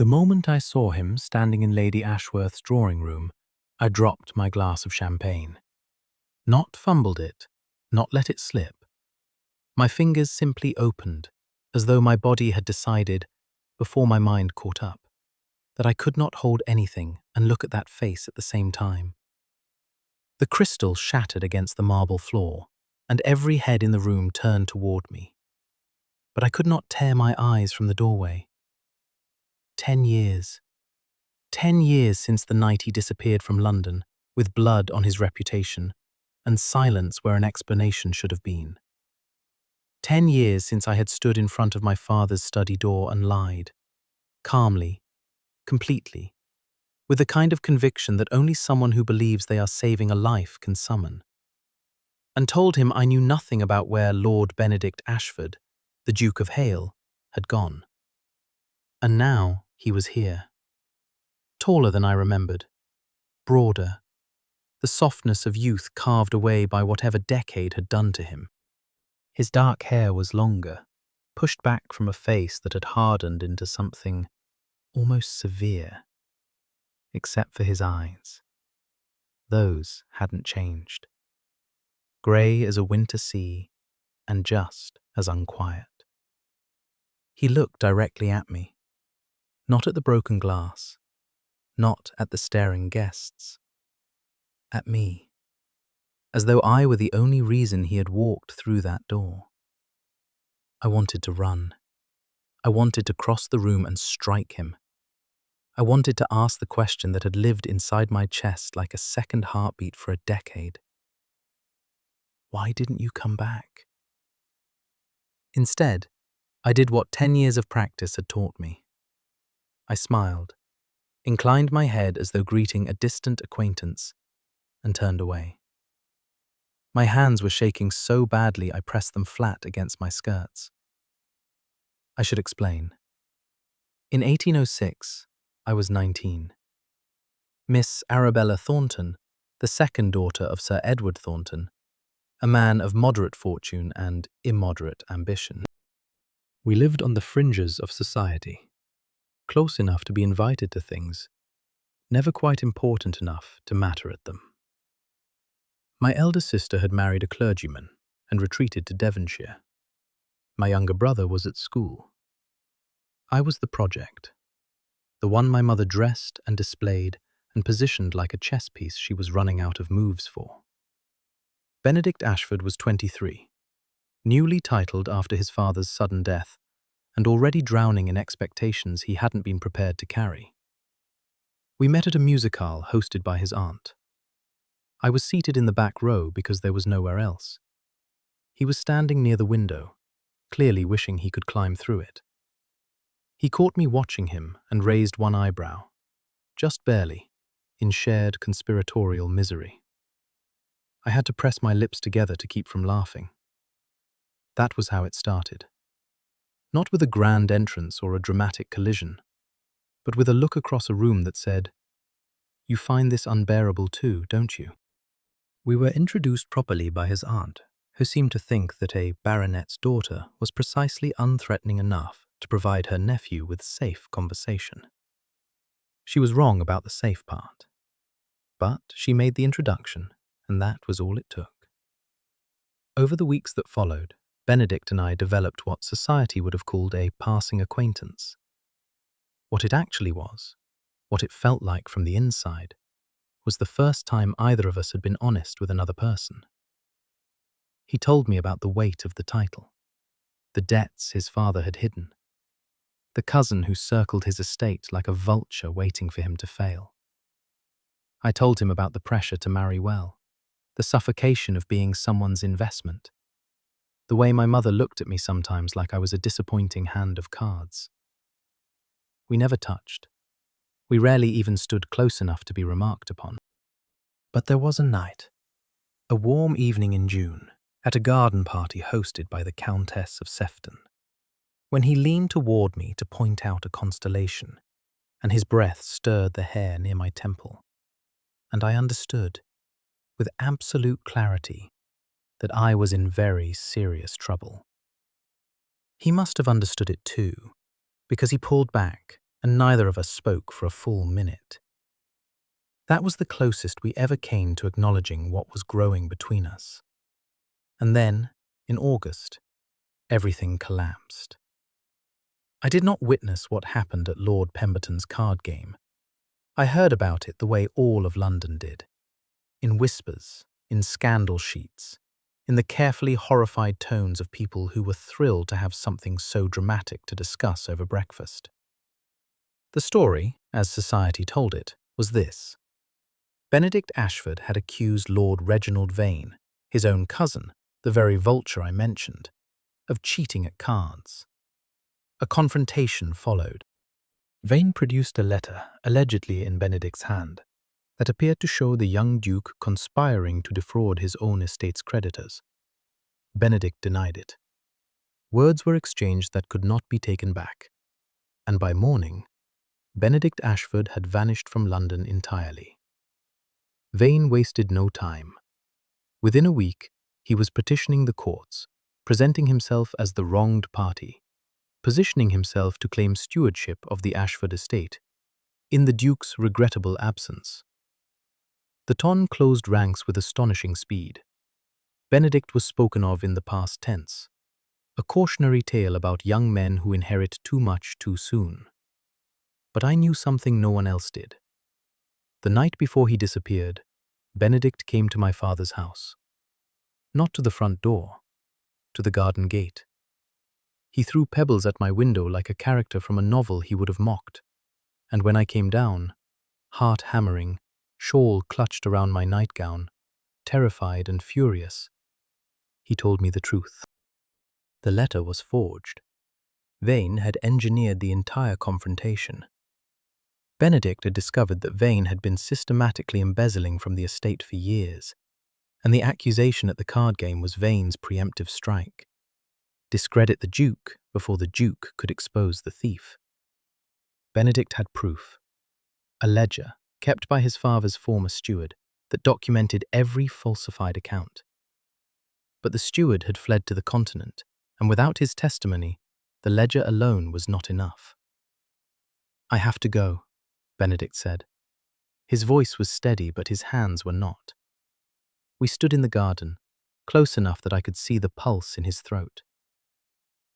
The moment I saw him standing in Lady Ashworth's drawing room, I dropped my glass of champagne. Not fumbled it, not let it slip. My fingers simply opened, as though my body had decided, before my mind caught up, that I could not hold anything and look at that face at the same time. The crystal shattered against the marble floor, and every head in the room turned toward me. But I could not tear my eyes from the doorway. 10 years. 10 years since the night he disappeared from London, with blood on his reputation, and silence where an explanation should have been. 10 years since I had stood in front of my father's study door and lied, calmly, completely, with the kind of conviction that only someone who believes they are saving a life can summon, and told him I knew nothing about where Lord Benedict Ashford, the Duke of Hale, had gone. And now he was here. Taller than I remembered, broader, the softness of youth carved away by whatever decade had done to him. His dark hair was longer, pushed back from a face that had hardened into something almost severe, except for his eyes. Those hadn't changed. Grey as a winter sea and just as unquiet. He looked directly at me, not at the broken glass, not at the staring guests, at me, as though I were the only reason he had walked through that door. I wanted to run. I wanted to cross the room and strike him. I wanted to ask the question that had lived inside my chest like a second heartbeat for a decade. Why didn't you come back? Instead, I did what 10 years of practice had taught me. I smiled, inclined my head as though greeting a distant acquaintance, and turned away. My hands were shaking so badly I pressed them flat against my skirts. I should explain. In 1806, I was 19. Miss Arabella Thornton, the second daughter of Sir Edward Thornton, a man of moderate fortune and immoderate ambition. We lived on the fringes of society, close enough to be invited to things, never quite important enough to matter at them. My elder sister had married a clergyman and retreated to Devonshire. My younger brother was at school. I was the project, the one my mother dressed and displayed and positioned like a chess piece she was running out of moves for. Benedict Ashford was 23, newly titled after his father's sudden death, and already drowning in expectations he hadn't been prepared to carry. We met at a musicale hosted by his aunt. I was seated in the back row because there was nowhere else. He was standing near the window, clearly wishing he could climb through it. He caught me watching him and raised one eyebrow, just barely, in shared conspiratorial misery. I had to press my lips together to keep from laughing. That was how it started. Not with a grand entrance or a dramatic collision, but with a look across a room that said, "You find this unbearable too, don't you?" We were introduced properly by his aunt, who seemed to think that a baronet's daughter was precisely unthreatening enough to provide her nephew with safe conversation. She was wrong about the safe part, but she made the introduction, and that was all it took. Over the weeks that followed, Benedict and I developed what society would have called a passing acquaintance. What it actually was, what it felt like from the inside, was the first time either of us had been honest with another person. He told me about the weight of the title, the debts his father had hidden, the cousin who circled his estate like a vulture waiting for him to fail. I told him about the pressure to marry well, the suffocation of being someone's investment, the way my mother looked at me sometimes like I was a disappointing hand of cards. We never touched. We rarely even stood close enough to be remarked upon. But there was a night, a warm evening in June, at a garden party hosted by the Countess of Sefton, when he leaned toward me to point out a constellation, and his breath stirred the hair near my temple, and I understood, with absolute clarity, that I was in very serious trouble. He must have understood it too, because he pulled back and neither of us spoke for a full minute. That was the closest we ever came to acknowledging what was growing between us. And then, in August, everything collapsed. I did not witness what happened at Lord Pemberton's card game. I heard about it the way all of London did. In whispers, in scandal sheets, in the carefully horrified tones of people who were thrilled to have something so dramatic to discuss over breakfast. The story, as society told it, was this. Benedict Ashford had accused Lord Reginald Vane, his own cousin, the very vulture I mentioned, of cheating at cards. A confrontation followed. Vane produced a letter, allegedly in Benedict's hand, that appeared to show the young Duke conspiring to defraud his own estate's creditors. Benedict denied it. Words were exchanged that could not be taken back, and by morning, Benedict Ashford had vanished from London entirely. Vane wasted no time. Within a week, he was petitioning the courts, presenting himself as the wronged party, positioning himself to claim stewardship of the Ashford estate, in the Duke's regrettable absence. The Ton closed ranks with astonishing speed. Benedict was spoken of in the past tense, a cautionary tale about young men who inherit too much too soon. But I knew something no one else did. The night before he disappeared, Benedict came to my father's house. Not to the front door, to the garden gate. He threw pebbles at my window like a character from a novel he would have mocked, and when I came down, heart hammering, shawl clutched around my nightgown, terrified and furious, he told me the truth. The letter was forged. Vane had engineered the entire confrontation. Benedict had discovered that Vane had been systematically embezzling from the estate for years, and the accusation at the card game was Vane's preemptive strike. Discredit the Duke before the Duke could expose the thief. Benedict had proof. A ledger, kept by his father's former steward, that documented every falsified account. But the steward had fled to the continent, and without his testimony, the ledger alone was not enough. "I have to go," Benedict said. His voice was steady, but his hands were not. We stood in the garden, close enough that I could see the pulse in his throat.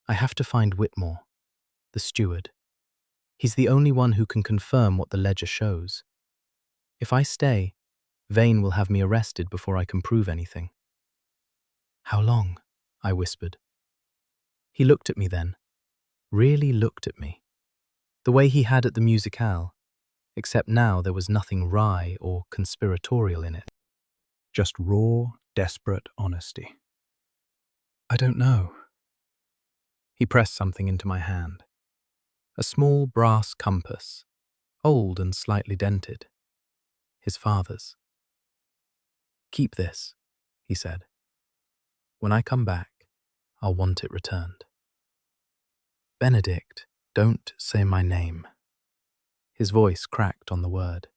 "I have to find Whitmore, the steward. He's the only one who can confirm what the ledger shows. If I stay, Vane will have me arrested before I can prove anything." "How long?" I whispered. He looked at me then, really looked at me, the way he had at the musicale, except now there was nothing wry or conspiratorial in it. Just raw, desperate honesty. "I don't know." He pressed something into my hand. A small brass compass, old and slightly dented. His father's. "Keep this," he said. "When I come back, I'll want it returned." "Benedict, don't say my name." His voice cracked on the word.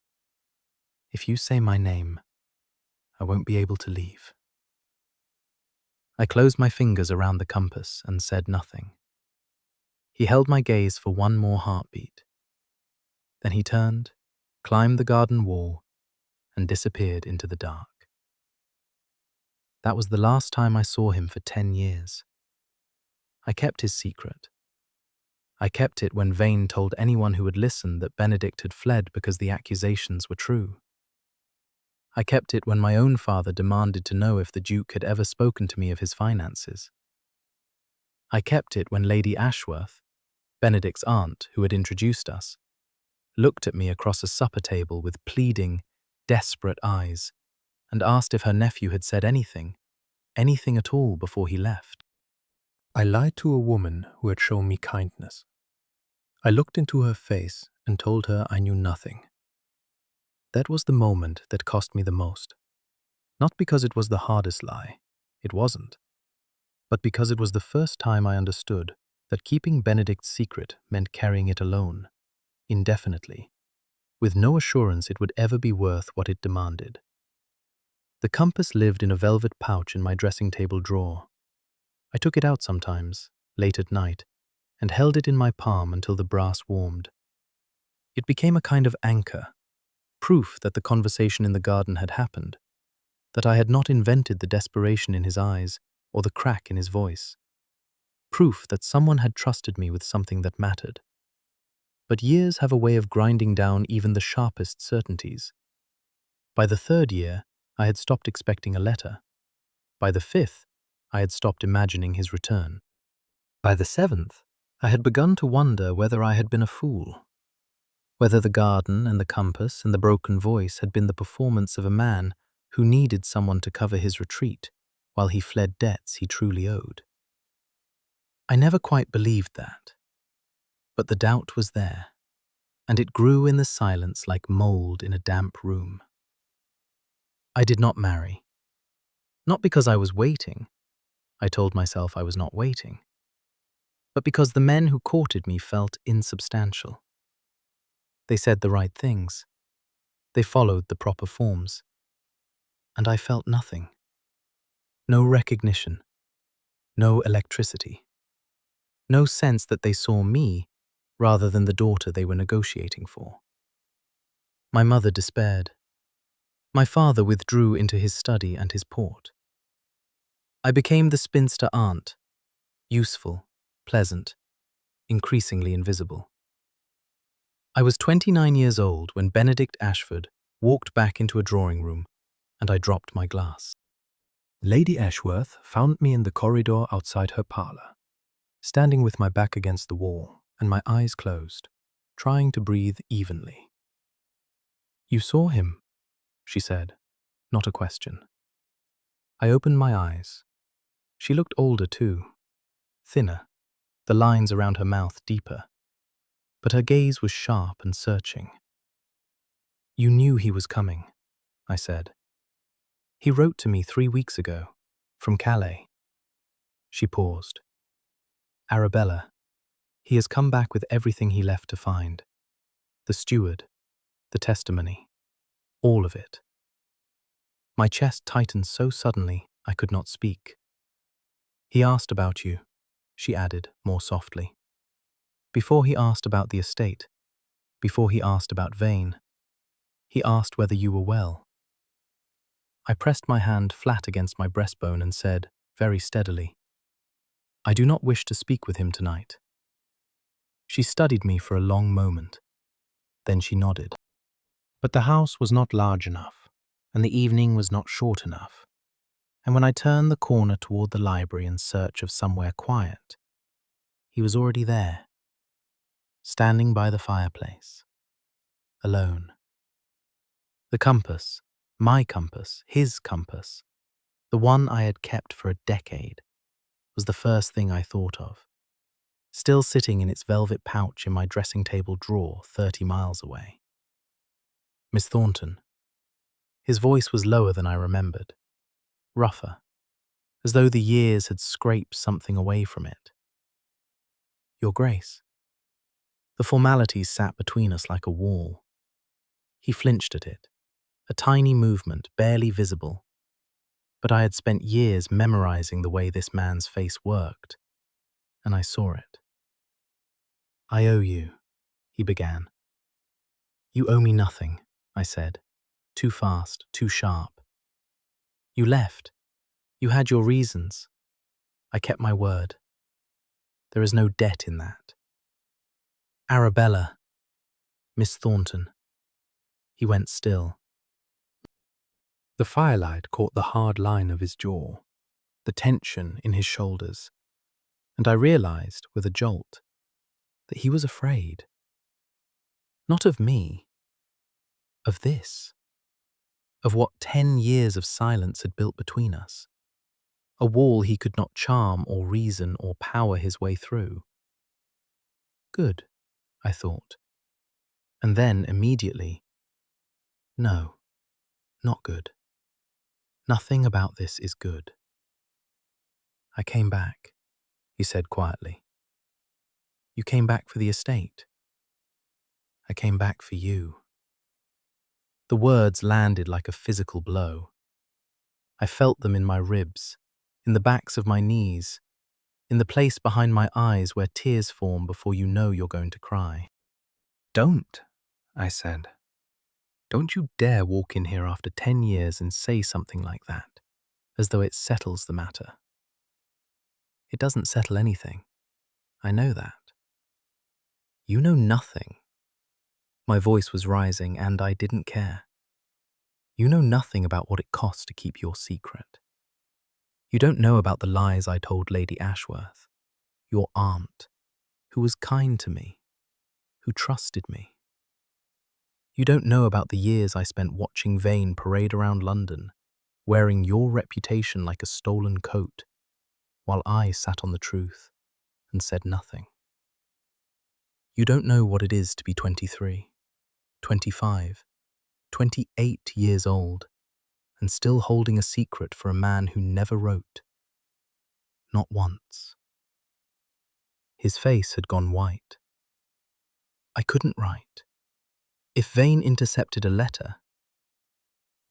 "If you say my name, I won't be able to leave." I closed my fingers around the compass and said nothing. He held my gaze for one more heartbeat. Then he turned, climbed the garden wall, and disappeared into the dark. That was the last time I saw him for 10 years. I kept his secret. I kept it when Vane told anyone who would listen that Benedict had fled because the accusations were true. I kept it when my own father demanded to know if the Duke had ever spoken to me of his finances. I kept it when Lady Ashworth, Benedict's aunt who had introduced us, looked at me across a supper table with pleading, desperate eyes, and asked if her nephew had said anything at all before he left. I lied to a woman who had shown me kindness. I looked into her face and told her I knew nothing. That was the moment that cost me the most. Not because it was the hardest lie, it wasn't, but because it was the first time I understood that keeping Benedict's secret meant carrying it alone, indefinitely, with no assurance it would ever be worth what it demanded. The compass lived in a velvet pouch in my dressing table drawer. I took it out sometimes, late at night, and held it in my palm until the brass warmed. It became a kind of anchor, proof that the conversation in the garden had happened, that I had not invented the desperation in his eyes or the crack in his voice. Proof that someone had trusted me with something that mattered. But years have a way of grinding down even the sharpest certainties. By the 3rd year, I had stopped expecting a letter. By the 5th, I had stopped imagining his return. By the 7th, I had begun to wonder whether I had been a fool, whether the garden and the compass and the broken voice had been the performance of a man who needed someone to cover his retreat while he fled debts he truly owed. I never quite believed that, but the doubt was there, and it grew in the silence like mold in a damp room. I did not marry. Not because I was waiting. I told myself I was not waiting. But because the men who courted me felt insubstantial. They said the right things. They followed the proper forms. And I felt nothing. No recognition. No electricity. No sense that they saw me rather than the daughter they were negotiating for. My mother despaired. My father withdrew into his study and his port. I became the spinster aunt, useful, pleasant, increasingly invisible. I was 29 years old when Benedict Ashford walked back into a drawing room, and I dropped my glass. Lady Ashworth found me in the corridor outside her parlour, standing with my back against the wall and my eyes closed, trying to breathe evenly. "You saw him," she said, not a question. I opened my eyes. She looked older too, thinner, the lines around her mouth deeper, but her gaze was sharp and searching. "You knew he was coming," I said. "He wrote to me 3 weeks ago, from Calais." She paused. "Arabella, he has come back with everything he left to find. The steward, the testimony, all of it." My chest tightened so suddenly I could not speak. "He asked about you," she added more softly. "Before he asked about the estate, before he asked about Vane, he asked whether you were well." I pressed my hand flat against my breastbone and said, very steadily, "I do not wish to speak with him tonight." She studied me for a long moment. Then she nodded. But the house was not large enough, and the evening was not short enough. And when I turned the corner toward the library in search of somewhere quiet, he was already there, standing by the fireplace, alone. The compass, my compass, his compass, the one I had kept for a decade, was the first thing I thought of, still sitting in its velvet pouch in my dressing table drawer 30 miles away. "Miss Thornton." His voice was lower than I remembered, rougher, as though the years had scraped something away from it. "Your Grace." The formalities sat between us like a wall. He flinched at it, a tiny movement, barely visible. But I had spent years memorizing the way this man's face worked, and I saw it. "I owe you," he began. "You owe me nothing," I said, too fast, too sharp. "You left. You had your reasons. I kept my word. There is no debt in that." "Arabella, Miss Thornton." He went still. The firelight caught the hard line of his jaw, the tension in his shoulders, and I realized, with a jolt, that he was afraid. Not of me, of this, of what 10 years of silence had built between us, a wall he could not charm or reason or power his way through. Good, I thought, and then immediately, no, not good. Nothing about this is good. "I came back," he said quietly. "You came back for the estate." "I came back for you." The words landed like a physical blow. I felt them in my ribs, in the backs of my knees, in the place behind my eyes where tears form before you know you're going to cry. "Don't," I said. Don't you dare walk in here after 10 years and say something like that, as though it settles the matter. It doesn't settle anything. I know that. You know nothing. My voice was rising, and I didn't care. You know nothing about what it costs to keep your secret. You don't know about the lies I told Lady Ashworth, your aunt, who was kind to me, who trusted me. You don't know about the years I spent watching Vane parade around London, wearing your reputation like a stolen coat, while I sat on the truth and said nothing. You don't know what it is to be 23, 25, 28 years old, and still holding a secret for a man who never wrote. Not once. His face had gone white. I couldn't write. If Vane intercepted a letter,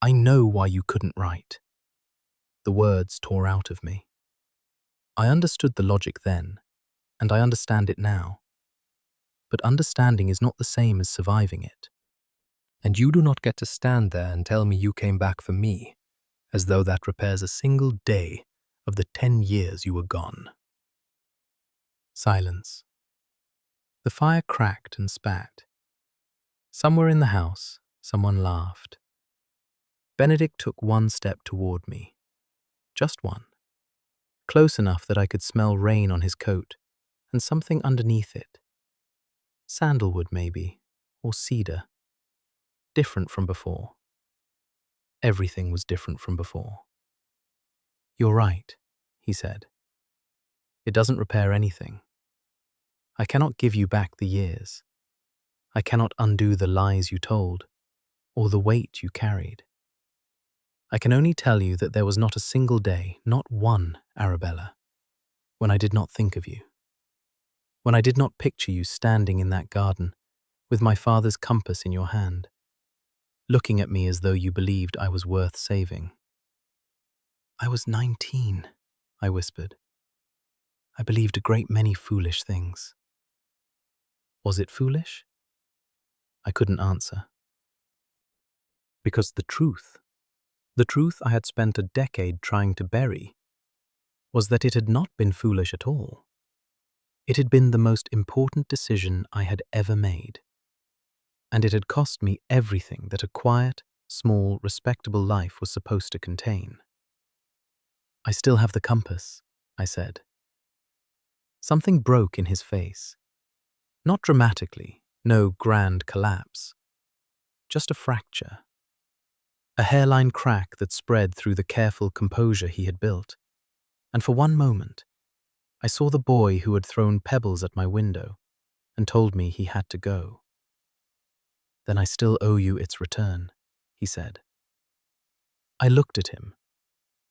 I know why you couldn't write. The words tore out of me. I understood the logic then, and I understand it now. But understanding is not the same as surviving it. And you do not get to stand there and tell me you came back for me, as though that repairs a single day of the 10 years you were gone. Silence. The fire cracked and spat. Somewhere in the house, someone laughed. Benedict took one step toward me. Just one. Close enough that I could smell rain on his coat and something underneath it. Sandalwood, maybe, or cedar. Different from before. Everything was different from before. You're right, he said. It doesn't repair anything. I cannot give you back the years. I cannot undo the lies you told, or the weight you carried. I can only tell you that there was not a single day, not one, Arabella, when I did not think of you. When I did not picture you standing in that garden, with my father's compass in your hand, looking at me as though you believed I was worth saving. I was 19, I whispered. I believed a great many foolish things. Was it foolish? I couldn't answer. Because the truth I had spent a decade trying to bury, was that it had not been foolish at all. It had been the most important decision I had ever made. And it had cost me everything that a quiet, small, respectable life was supposed to contain. I still have the compass, I said. Something broke in his face. Not dramatically, no grand collapse. Just a fracture. A hairline crack that spread through the careful composure he had built. And for one moment, I saw the boy who had thrown pebbles at my window and told me he had to go. Then I still owe you its return, he said. I looked at him,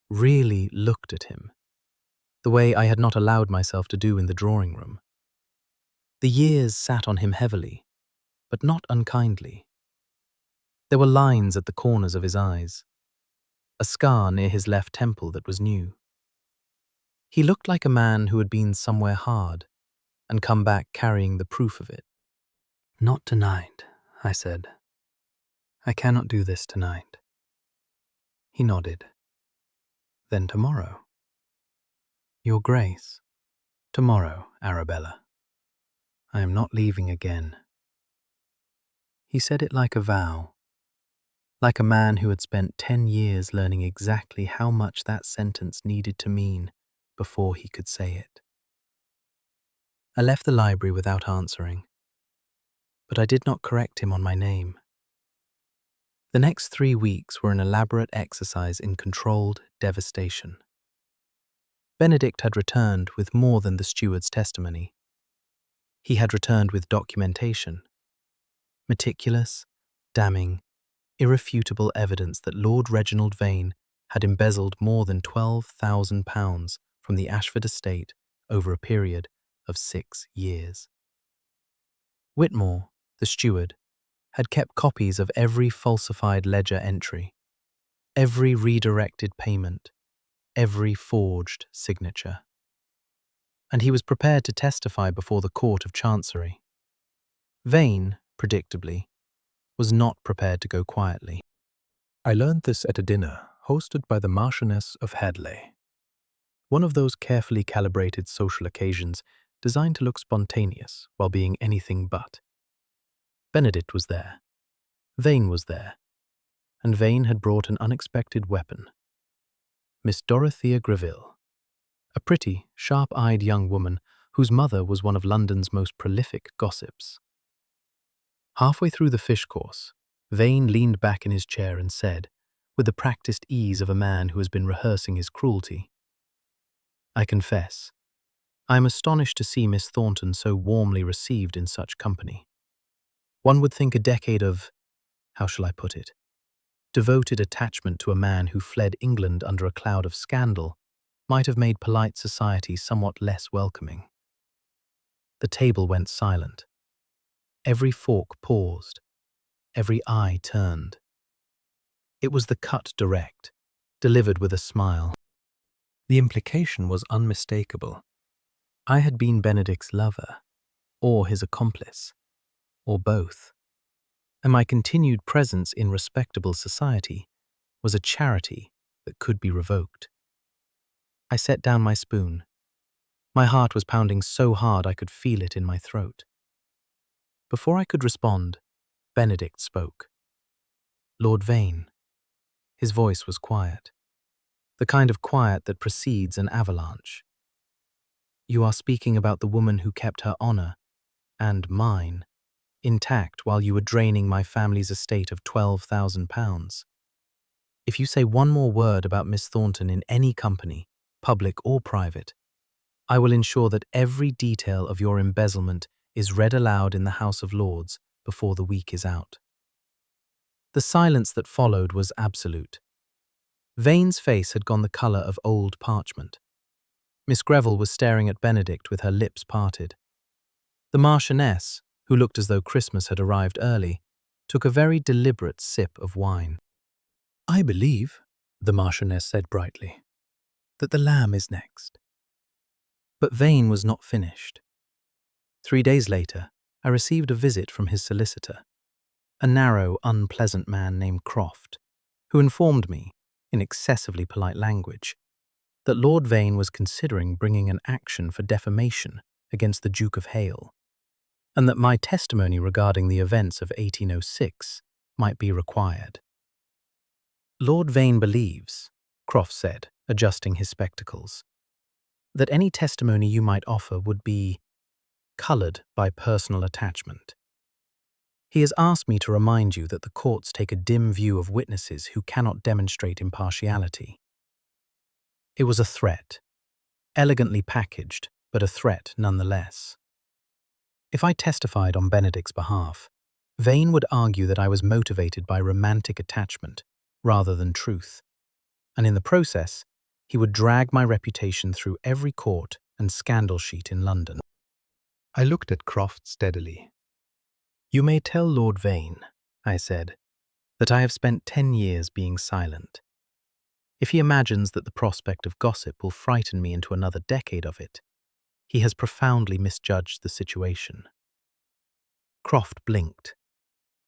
really looked at him, the way I had not allowed myself to do in the drawing room. The years sat on him heavily, but not unkindly. There were lines at the corners of his eyes, a scar near his left temple that was new. He looked like a man who had been somewhere hard and come back carrying the proof of it. Not tonight, I said. I cannot do this tonight. He nodded. Then tomorrow. Your Grace. Tomorrow, Arabella. I am not leaving again. He said it like a vow, like a man who had spent 10 years learning exactly how much that sentence needed to mean before he could say it. I left the library without answering, but I did not correct him on my name. The next 3 weeks were an elaborate exercise in controlled devastation. Benedict had returned with more than the steward's testimony. He had returned with documentation. Meticulous, damning, irrefutable evidence that Lord Reginald Vane had embezzled more than £12,000 from the Ashford estate over a period of 6 years. Whitmore, the steward, had kept copies of every falsified ledger entry, every redirected payment, every forged signature. And he was prepared to testify before the Court of Chancery. Vane, predictably, was not prepared to go quietly. I learned this at a dinner hosted by the Marchioness of Hadley, one of those carefully calibrated social occasions designed to look spontaneous while being anything but. Benedict was there. Vane was there. And Vane had brought an unexpected weapon. Miss Dorothea Greville, a pretty, sharp-eyed young woman whose mother was one of London's most prolific gossips. Halfway through the fish course, Vane leaned back in his chair and said, with the practiced ease of a man who has been rehearsing his cruelty, "I confess, I am astonished to see Miss Thornton so warmly received in such company. One would think a decade of, how shall I put it, devoted attachment to a man who fled England under a cloud of scandal might have made polite society somewhat less welcoming." The table went silent. Every fork paused. Every eye turned. It was the cut direct, delivered with a smile. The implication was unmistakable. I had been Benedict's lover, or his accomplice, or both, and my continued presence in respectable society was a charity that could be revoked. I set down my spoon. My heart was pounding so hard I could feel it in my throat. Before I could respond, Benedict spoke. "Lord Vane." His voice was quiet, the kind of quiet that precedes an avalanche. "You are speaking about the woman who kept her honor, and mine, intact while you were draining my family's estate of £12,000. If you say one more word about Miss Thornton in any company, public or private, I will ensure that every detail of your embezzlement is read aloud in the House of Lords before the week is out." The silence that followed was absolute. Vane's face had gone the colour of old parchment. Miss Greville was staring at Benedict with her lips parted. The Marchioness, who looked as though Christmas had arrived early, took a very deliberate sip of wine. "I believe," the Marchioness said brightly, "that the lamb is next." But Vane was not finished. 3 days later, I received a visit from his solicitor, a narrow, unpleasant man named Croft, who informed me, in excessively polite language, that Lord Vane was considering bringing an action for defamation against the Duke of Hale, and that my testimony regarding the events of 1806 might be required. "Lord Vane believes," Croft said, adjusting his spectacles, "that any testimony you might offer would be coloured by personal attachment. He has asked me to remind you that the courts take a dim view of witnesses who cannot demonstrate impartiality." It was a threat, elegantly packaged, but a threat nonetheless. If I testified on Benedict's behalf, Vane would argue that I was motivated by romantic attachment rather than truth, and in the process, he would drag my reputation through every court and scandal sheet in London. I looked at Croft steadily. "You may tell Lord Vane," I said, "that I have spent 10 years being silent. If he imagines that the prospect of gossip will frighten me into another decade of it, he has profoundly misjudged the situation." Croft blinked.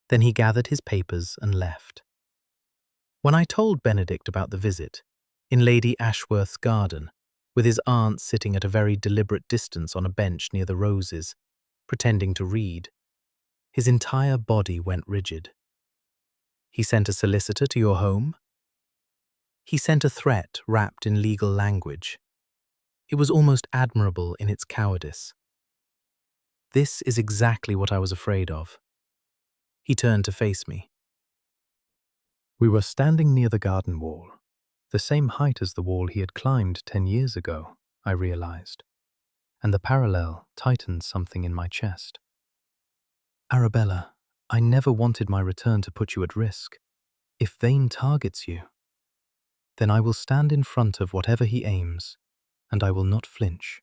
Then he gathered his papers and left. When I told Benedict about the visit, in Lady Ashworth's garden, with his aunt sitting at a very deliberate distance on a bench near the roses, pretending to read, his entire body went rigid. "He sent a solicitor to your home?" "He sent a threat wrapped in legal language. It was almost admirable in its cowardice. This is exactly what I was afraid of." He turned to face me. We were standing near the garden wall, the same height as the wall he had climbed 10 years ago, I realized, and the parallel tightened something in my chest. "Arabella, I never wanted my return to put you at risk. If Vane targets you, then I will stand in front of whatever he aims, and I will not flinch."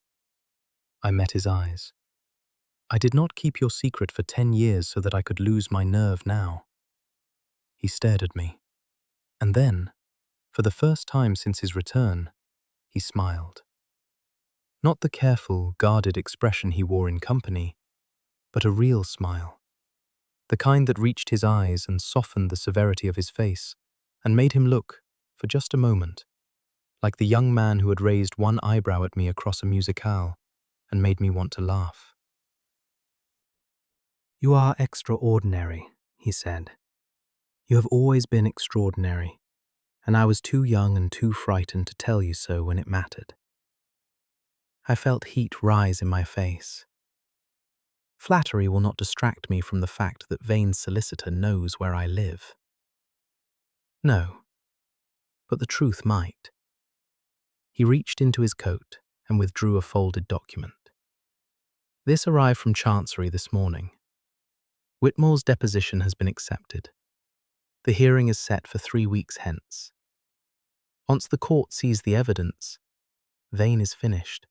I met his eyes. "I did not keep your secret for 10 years so that I could lose my nerve now." He stared at me, and then, for the first time since his return, he smiled. Not the careful, guarded expression he wore in company, but a real smile. the kind that reached his eyes and softened the severity of his face, and made him look, for just a moment, like the young man who had raised one eyebrow at me across a musicale and made me want to laugh. "You are extraordinary," he said. "You have always been extraordinary, and I was too young and too frightened to tell you so when it mattered." I felt heat rise in my face. Flattery will not distract me from the fact that Vane's solicitor knows where I live. No, but the truth might. He reached into his coat and withdrew a folded document. "This arrived from Chancery this morning. Whitmore's deposition has been accepted. The hearing is set for 3 weeks hence. Once the court sees the evidence, Vane is finished.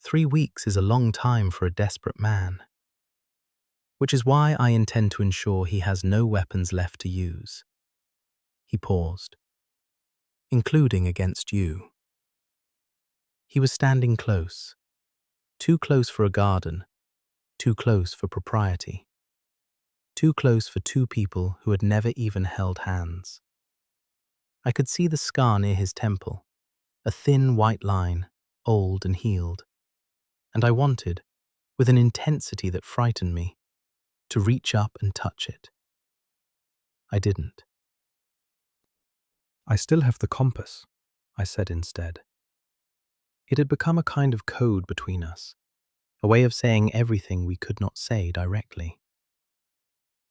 3 weeks is a long time for a desperate man, which is why I intend to ensure he has no weapons left to use." He paused. "Including against you." He was standing close, too close for a garden, too close for propriety, too close for two people who had never even held hands. I could see the scar near his temple, a thin white line, old and healed, and I wanted, with an intensity that frightened me, to reach up and touch it. I didn't. "I still have the compass," I said instead. It had become a kind of code between us, a way of saying everything we could not say directly.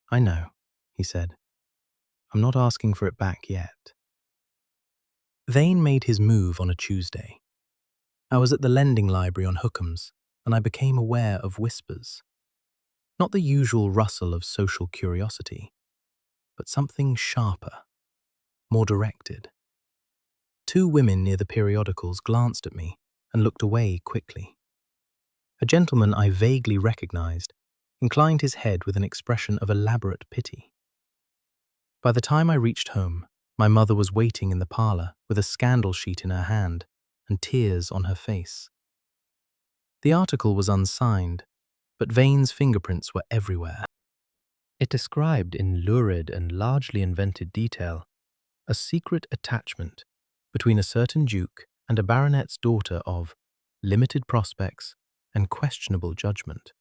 "I know," he said. "I'm not asking for it back yet." Vane made his move on a Tuesday. I was at the lending library on Hookham's, and I became aware of whispers. Not the usual rustle of social curiosity, but something sharper, more directed. 2 women near the periodicals glanced at me and looked away quickly. A gentleman I vaguely recognized inclined his head with an expression of elaborate pity. By the time I reached home, my mother was waiting in the parlor with a scandal sheet in her hand and tears on her face. The article was unsigned, but Vane's fingerprints were everywhere. It described in lurid and largely invented detail a secret attachment between a certain duke and a baronet's daughter of limited prospects and questionable judgment.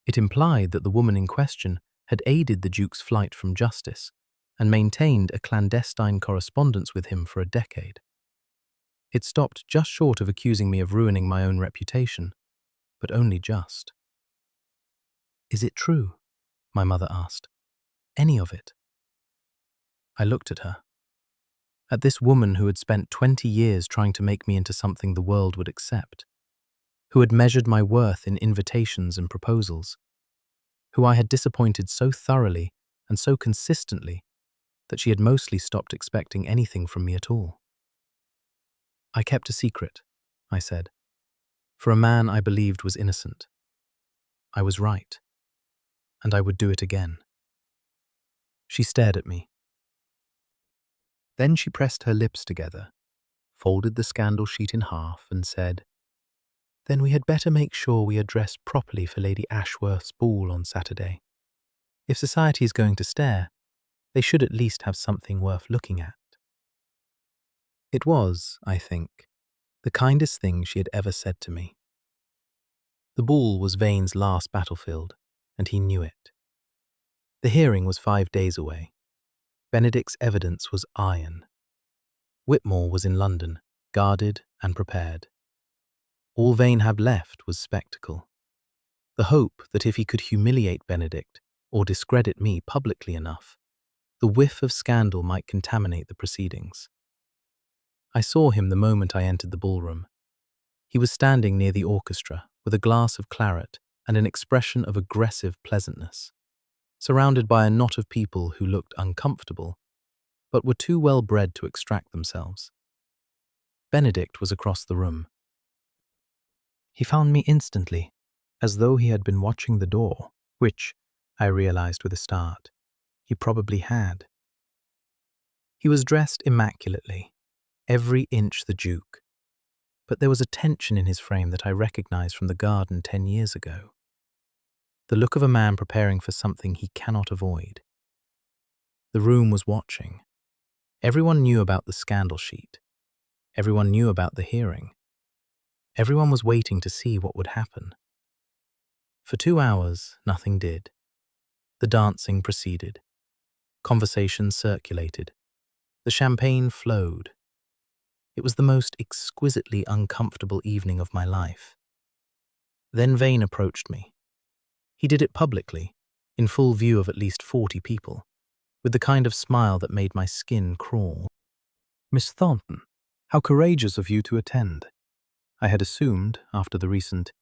It implied that the woman in question had aided the duke's flight from justice and maintained a clandestine correspondence with him for a decade. It stopped just short of accusing me of ruining my own reputation, but only just. "Is it true?" my mother asked. "Any of it?" I looked at her. At this woman who had spent 20 years trying to make me into something the world would accept, who had measured my worth in invitations and proposals, who I had disappointed so thoroughly and so consistently that she had mostly stopped expecting anything from me at all. "I kept a secret," I said, "for a man I believed was innocent. I was right, and I would do it again." She stared at me. Then she pressed her lips together, folded the scandal sheet in half, and said, "Then we had better make sure we are dressed properly for Lady Ashworth's ball on Saturday. If society is going to stare, they should at least have something worth looking at." It was, I think, the kindest thing she had ever said to me. The ball was Vane's last battlefield, and he knew it. The hearing was 5 days away. Benedict's evidence was iron. Whitmore was in London, guarded and prepared. All Vane had left was spectacle. The hope that if he could humiliate Benedict or discredit me publicly enough, the whiff of scandal might contaminate the proceedings. I saw him the moment I entered the ballroom. He was standing near the orchestra with a glass of claret and an expression of aggressive pleasantness, surrounded by a knot of people who looked uncomfortable, but were too well bred to extract themselves. Benedict was across the room. He found me instantly, as though he had been watching the door, which, I realized with a start, he probably had. He was dressed immaculately, every inch the Duke, but there was a tension in his frame that I recognized from the garden 10 years ago. the look of a man preparing for something he cannot avoid. The room was watching. Everyone knew about the scandal sheet. Everyone knew about the hearing. Everyone was waiting to see what would happen. For 2 hours, nothing did. The dancing proceeded. Conversation circulated. The champagne flowed. It was the most exquisitely uncomfortable evening of my life. Then Vane approached me. He did it publicly, in full view of at least 40 people, with the kind of smile that made my skin crawl. Miss Thornton, how courageous of you to attend. I had assumed, after the recent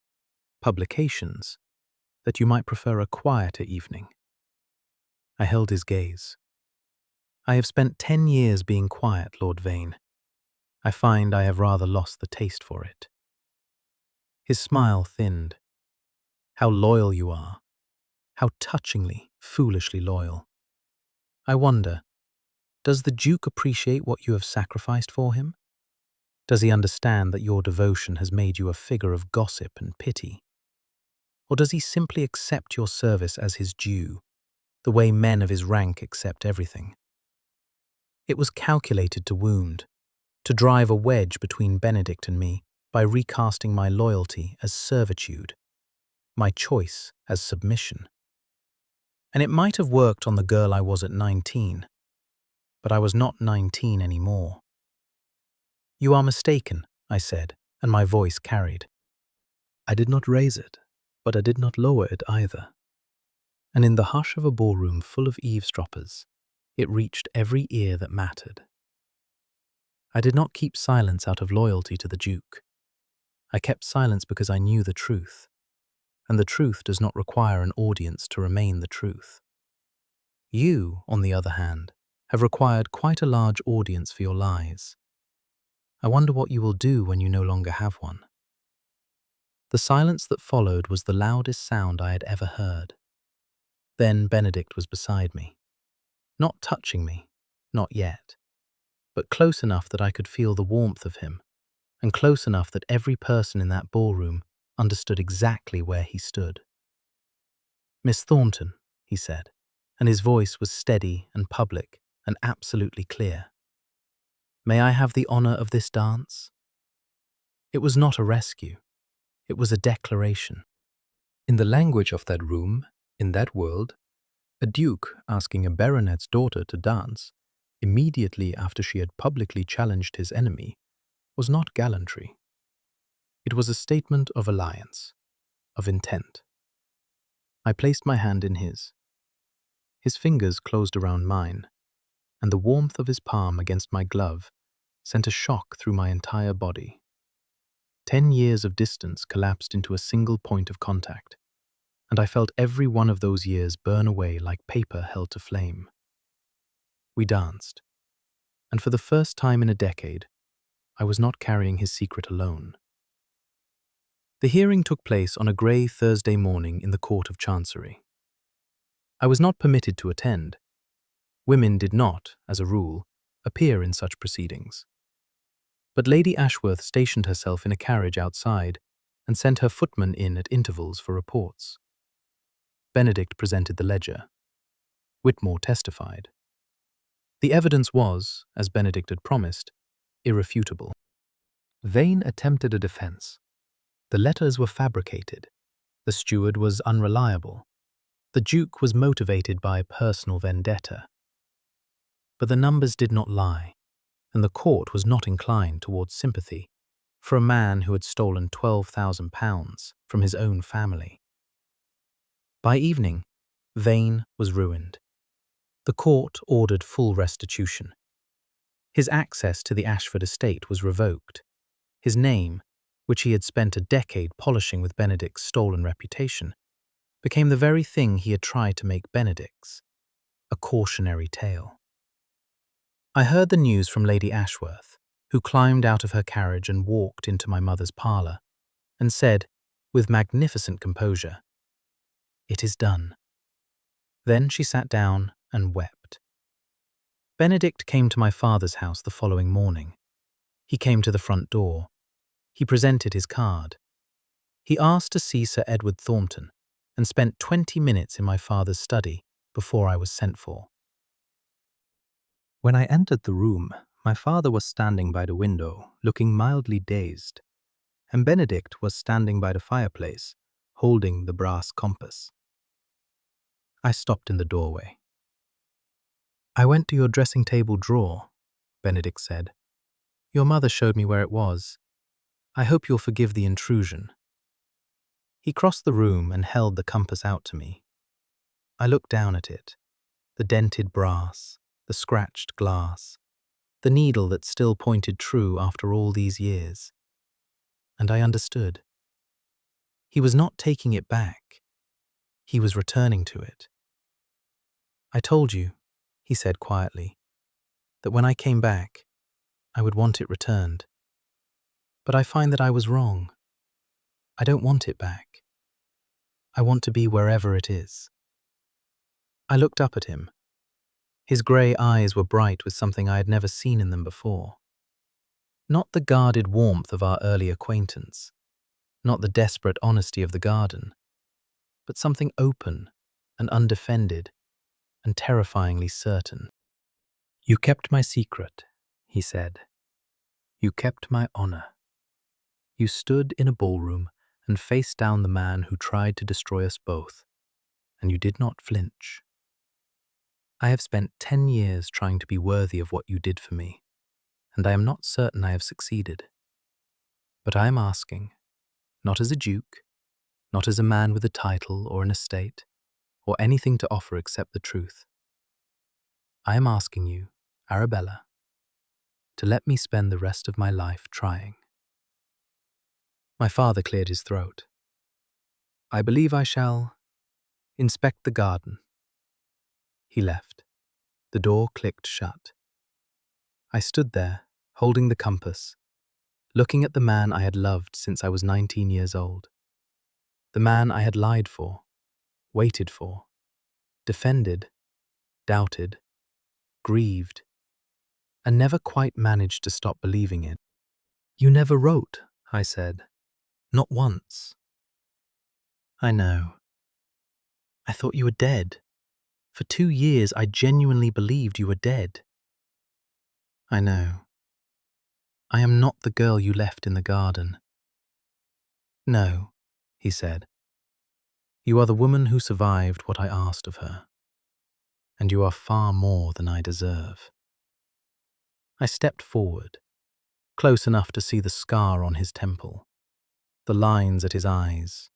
publications, that you might prefer a quieter evening. I held his gaze. I have spent 10 years being quiet, Lord Vane. I find I have rather lost the taste for it. His smile thinned. How loyal you are. How touchingly, foolishly loyal. I wonder, does the Duke appreciate what you have sacrificed for him? Does he understand that your devotion has made you a figure of gossip and pity? Or does he simply accept your service as his due, the way men of his rank accept everything? It was calculated to wound, to drive a wedge between Benedict and me by recasting my loyalty as servitude, my choice as submission. And it might have worked on the girl I was at 19, but I was not 19 anymore. You are mistaken, I said, and my voice carried. I did not raise it, but I did not lower it either. And in the hush of a ballroom full of eavesdroppers, it reached every ear that mattered. I did not keep silence out of loyalty to the Duke. I kept silence because I knew the truth, and the truth does not require an audience to remain the truth. You, on the other hand, have required quite a large audience for your lies. I wonder what you will do when you no longer have one. The silence that followed was the loudest sound I had ever heard. Then Benedict was beside me. Not touching me, not yet, but close enough that I could feel the warmth of him, and close enough that every person in that ballroom understood exactly where he stood. Miss Thornton, he said, and his voice was steady and public and absolutely clear. May I have the honor of this dance? It was not a rescue. It was a declaration. In the language of that room, in that world, a duke asking a baronet's daughter to dance immediately after she had publicly challenged his enemy was not gallantry. It was a statement of alliance, of intent. I placed my hand in his. His fingers closed around mine, and the warmth of his palm against my glove sent a shock through my entire body. 10 years of distance collapsed into a single point of contact, and I felt every one of those years burn away like paper held to flame. We danced, and for the first time in a decade, I was not carrying his secret alone. The hearing took place on a grey Thursday morning in the Court of Chancery. I was not permitted to attend. Women did not, as a rule, appear in such proceedings. But Lady Ashworth stationed herself in a carriage outside and sent her footman in at intervals for reports. Benedict presented the ledger. Whitmore testified. The evidence was, as Benedict had promised, irrefutable. Vane attempted a defense. The letters were fabricated. The steward was unreliable. The Duke was motivated by personal vendetta. But the numbers did not lie, and the court was not inclined towards sympathy for a man who had stolen £12,000 from his own family. By evening, Vane was ruined. The court ordered full restitution. His access to the Ashford estate was revoked. His name, which he had spent a decade polishing with Benedict's stolen reputation, became the very thing he had tried to make Benedict's, a cautionary tale. I heard the news from Lady Ashworth, who climbed out of her carriage and walked into my mother's parlour, and said, with magnificent composure, "It is done." Then she sat down and wept. Benedict came to my father's house the following morning. He came to the front door. He presented his card. He asked to see Sir Edward Thornton, and spent 20 minutes in my father's study before I was sent for. When I entered the room, my father was standing by the window, looking mildly dazed, and Benedict was standing by the fireplace, holding the brass compass. I stopped in the doorway. "I went to your dressing table drawer," Benedict said. "Your mother showed me where it was. I hope you'll forgive the intrusion." He crossed the room and held the compass out to me. I looked down at it, the dented brass, the scratched glass, the needle that still pointed true after all these years. And I understood. He was not taking it back. He was returning to it. "I told you," he said quietly, "that when I came back, I would want it returned. But I find that I was wrong. I don't want it back. I want to be wherever it is." I looked up at him. His grey eyes were bright with something I had never seen in them before. Not the guarded warmth of our early acquaintance, not the desperate honesty of the garden, but something open and undefended and terrifyingly certain. "You kept my secret," he said. "You kept my honor. You stood in a ballroom and faced down the man who tried to destroy us both, and you did not flinch. I have spent 10 years trying to be worthy of what you did for me, and I am not certain I have succeeded. But I am asking, not as a duke, not as a man with a title or an estate, or anything to offer except the truth. I am asking you, Arabella, to let me spend the rest of my life trying." My father cleared his throat. "I believe I shall inspect the garden." He left. The door clicked shut. I stood there, holding the compass, looking at the man I had loved since I was 19 years old. The man I had lied for, waited for, defended, doubted, grieved, and never quite managed to stop believing it. "You never wrote," I said. "Not once." "I know. I thought you were dead. For 2 years I genuinely believed you were dead." "I know. I am not the girl you left in the garden." "No," he said. "You are the woman who survived what I asked of her. And you are far more than I deserve." I stepped forward, close enough to see the scar on his temple, the lines at his eyes,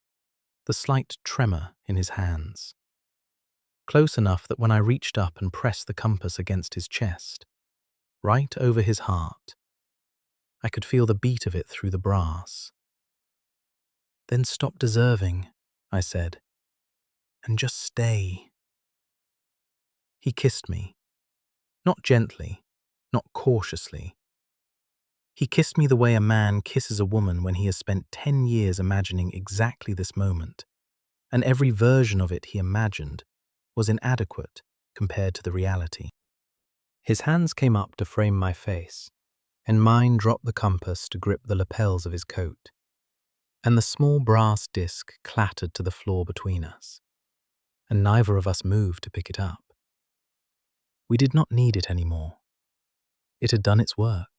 the slight tremor in his hands. Close enough that when I reached up and pressed the compass against his chest, right over his heart, I could feel the beat of it through the brass. "Then stop deserving," I said, "and just stay." He kissed me, not gently, not cautiously. He kissed me the way a man kisses a woman when he has spent 10 years imagining exactly this moment, and every version of it he imagined was inadequate compared to the reality. His hands came up to frame my face, and mine dropped the compass to grip the lapels of his coat, and the small brass disc clattered to the floor between us, and neither of us moved to pick it up. We did not need it anymore. It had done its work.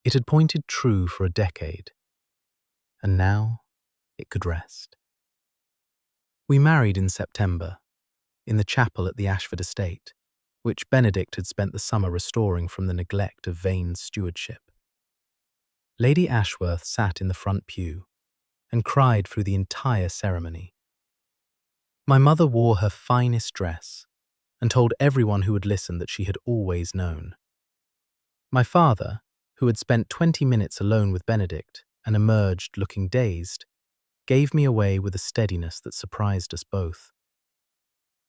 It had pointed true for a decade, and now it could rest. We married in September, in the chapel at the Ashford estate, which Benedict had spent the summer restoring from the neglect of Vane's stewardship. Lady Ashworth sat in the front pew and cried through the entire ceremony. My mother wore her finest dress and told everyone who would listen that she had always known. My father, who had spent 20 minutes alone with Benedict and emerged looking dazed, gave me away with a steadiness that surprised us both.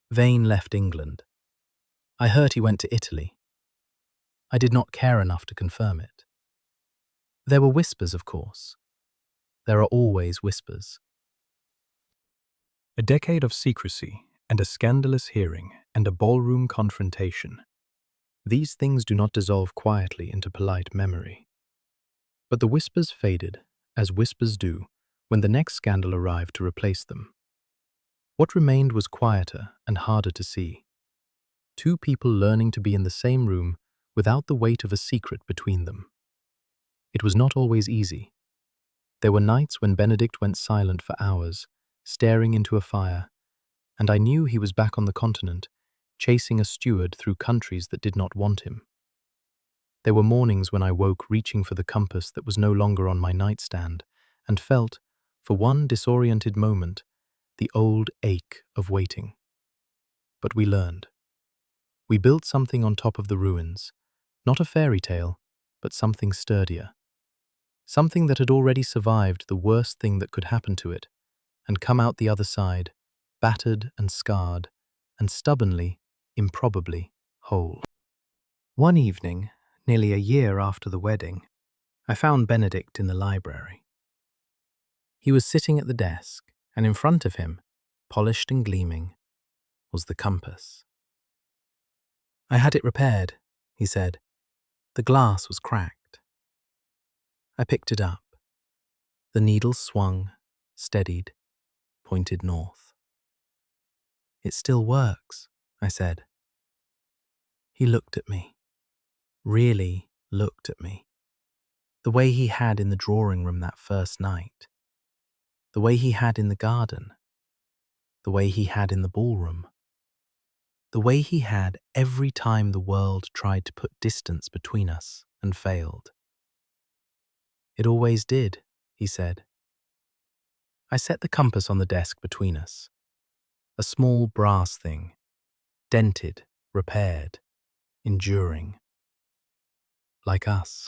Vane left England. I heard he went to Italy. I did not care enough to confirm it. There were whispers, of course. There are always whispers. A decade of secrecy and a scandalous hearing and a ballroom confrontation. These things do not dissolve quietly into polite memory. But the whispers faded, as whispers do, when the next scandal arrived to replace them. What remained was quieter and harder to see. Two people learning to be in the same room without the weight of a secret between them. It was not always easy. There were nights when Benedict went silent for hours, staring into a fire, and I knew he was back on the continent, chasing a steward through countries that did not want him. There were mornings when I woke reaching for the compass that was no longer on my nightstand, and felt, for one disoriented moment, the old ache of waiting. But we learned. We built something on top of the ruins, not a fairy tale, but something sturdier. Something that had already survived the worst thing that could happen to it, and come out the other side, battered and scarred, and stubbornly, improbably, whole. One evening, nearly a year after the wedding, I found Benedict in the library. He was sitting at the desk, and in front of him, polished and gleaming, was the compass. "I had it repaired," he said. "The glass was cracked." I picked it up. The needle swung, steadied, pointed north. "It still works," I said. He looked at me. Really looked at me. The way he had in the drawing room that first night. The way he had in the garden. The way he had in the ballroom. The way he had every time the world tried to put distance between us and failed. "It always did," he said. I set the compass on the desk between us. A small brass thing, dented, repaired, enduring. Like us.